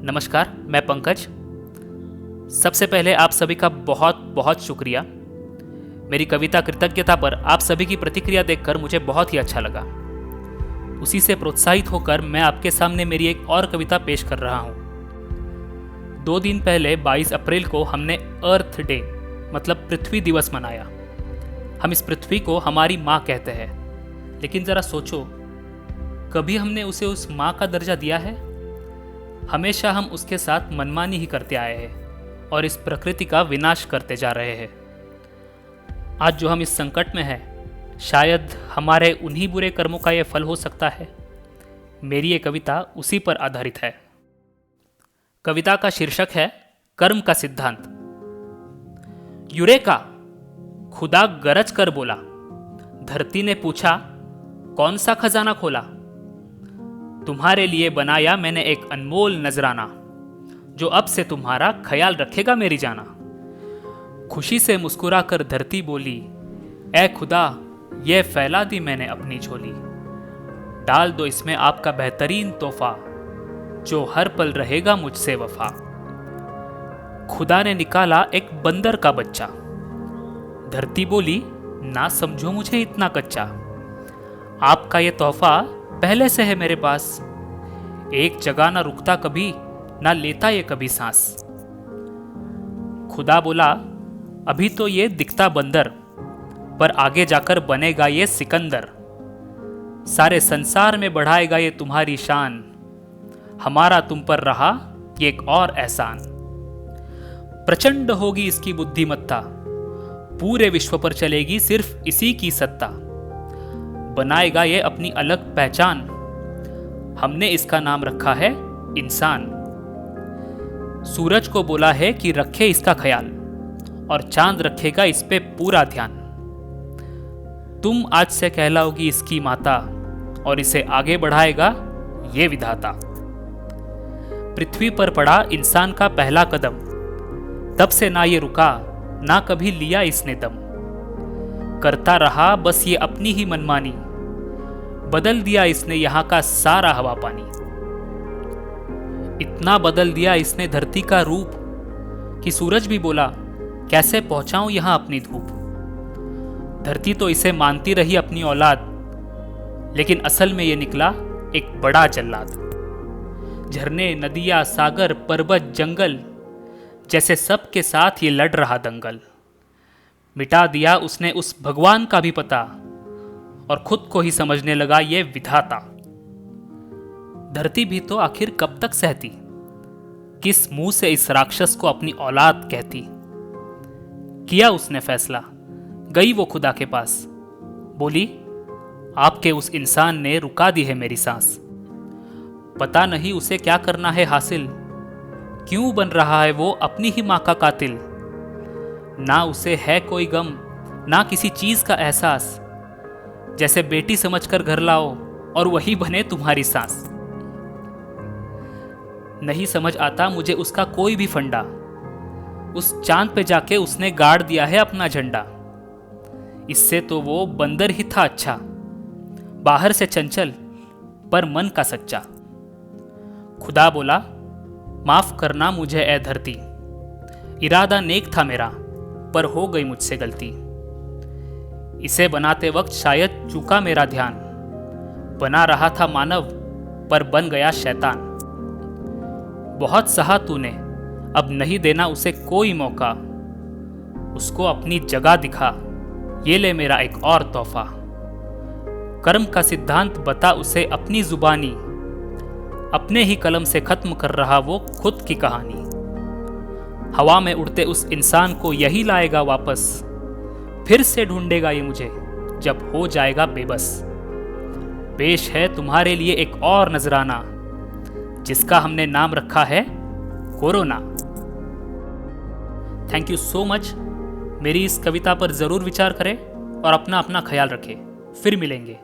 नमस्कार, मैं पंकज। सबसे पहले आप सभी का बहुत बहुत शुक्रिया। मेरी कविता कृतज्ञता पर आप सभी की प्रतिक्रिया देखकर मुझे बहुत ही अच्छा लगा। उसी से प्रोत्साहित होकर मैं आपके सामने मेरी एक और कविता पेश कर रहा हूँ। 2 दिन पहले 22 अप्रैल को हमने अर्थ डे मतलब पृथ्वी दिवस मनाया। हम इस पृथ्वी को हमारी माँ कहते हैं, लेकिन ज़रा सोचो, कभी हमने उसे उस माँ का दर्जा दिया है? हमेशा हम उसके साथ मनमानी ही करते आए हैं और इस प्रकृति का विनाश करते जा रहे हैं। आज जो हम इस संकट में हैं, शायद हमारे उन्हीं बुरे कर्मों का यह फल हो सकता है। मेरी ये कविता उसी पर आधारित है। कविता का शीर्षक है कर्म का सिद्धांत। यूरेका! खुदा गरज कर बोला। धरती ने पूछा, कौन सा खजाना खोला? तुम्हारे लिए बनाया मैंने एक अनमोल नजराना, जो अब से तुम्हारा ख्याल रखेगा मेरी जाना। खुशी से मुस्कुराकर धरती बोली, ऐ खुदा, ये फैला दी मैंने अपनी झोली। डाल दो इसमें आपका बेहतरीन तोहफा, जो हर पल रहेगा मुझसे वफा। खुदा ने निकाला एक बंदर का बच्चा। धरती बोली, ना समझो मुझे इतना कच्चा। आपका ये तोहफा पहले से है मेरे पास। एक जगह ना रुकता कभी, ना लेता ये कभी सांस। खुदा बोला, अभी तो ये दिखता बंदर, पर आगे जाकर बनेगा ये सिकंदर। सारे संसार में बढ़ाएगा ये तुम्हारी शान। हमारा तुम पर रहा ये एक और एहसान। प्रचंड होगी इसकी बुद्धिमत्ता, पूरे विश्व पर चलेगी सिर्फ इसी की सत्ता। बनाएगा ये अपनी अलग पहचान, हमने इसका नाम रखा है इंसान। सूरज को बोला है कि रखे इसका ख्याल, और चांद रखेगा इस पे पूरा ध्यान। तुम आज से कहलाओगी इसकी माता, और इसे आगे बढ़ाएगा ये विधाता। पृथ्वी पर पड़ा इंसान का पहला कदम, तब से ना ये रुका, ना कभी लिया इसने दम। करता रहा बस ये अपनी ही मनमानी, बदल दिया इसने यहाँ का सारा हवा पानी। इतना बदल दिया इसने धरती का रूप, कि सूरज भी बोला, कैसे पहुंचाऊं यहाँ अपनी धूप। धरती तो इसे मानती रही अपनी औलाद, लेकिन असल में ये निकला एक बड़ा जल्लाद। झरने, नदियां, सागर, पर्वत, जंगल, जैसे सबके साथ ये लड़ रहा दंगल। मिटा दिया उसने उस भगवान का भी पता, और खुद को ही समझने लगा ये विधाता। धरती भी तो आखिर कब तक सहती, किस मुंह से इस राक्षस को अपनी औलाद कहती। किया उसने फैसला, गई वो खुदा के पास। बोली, आपके उस इंसान ने रुका दी है मेरी सांस। पता नहीं उसे क्या करना है हासिल, क्यों बन रहा है वो अपनी ही माँ का कातिल। ना उसे है कोई गम, ना किसी चीज का एहसास। जैसे बेटी समझकर घर लाओ, और वही बने तुम्हारी सास। नहीं समझ आता मुझे उसका कोई भी फंडा। उस चांद पे जाके उसने गाड़ दिया है अपना झंडा। इससे तो वो बंदर ही था अच्छा, बाहर से चंचल पर मन का सच्चा। खुदा बोला, माफ करना मुझे ए धरती, इरादा नेक था मेरा, पर हो गई मुझसे गलती। इसे बनाते वक्त शायद चूका मेरा ध्यान। बना रहा था मानव, पर बन गया शैतान। बहुत सहा तूने, अब नहीं देना उसे कोई मौका। उसको अपनी जगह दिखा, ये ले मेरा एक और तोहफा। कर्म का सिद्धांत बता उसे अपनी जुबानी, अपने ही कलम से खत्म कर रहा वो खुद की कहानी। हवा में उड़ते उस इंसान को यही लाएगा वापस, फिर से ढूंढेगा ये मुझे जब हो जाएगा बेबस। पेश है तुम्हारे लिए एक और नजराना, जिसका हमने नाम रखा है corona. Thank you so much. मेरी इस कविता पर जरूर विचार करें और अपना ख्याल रखें। फिर मिलेंगे।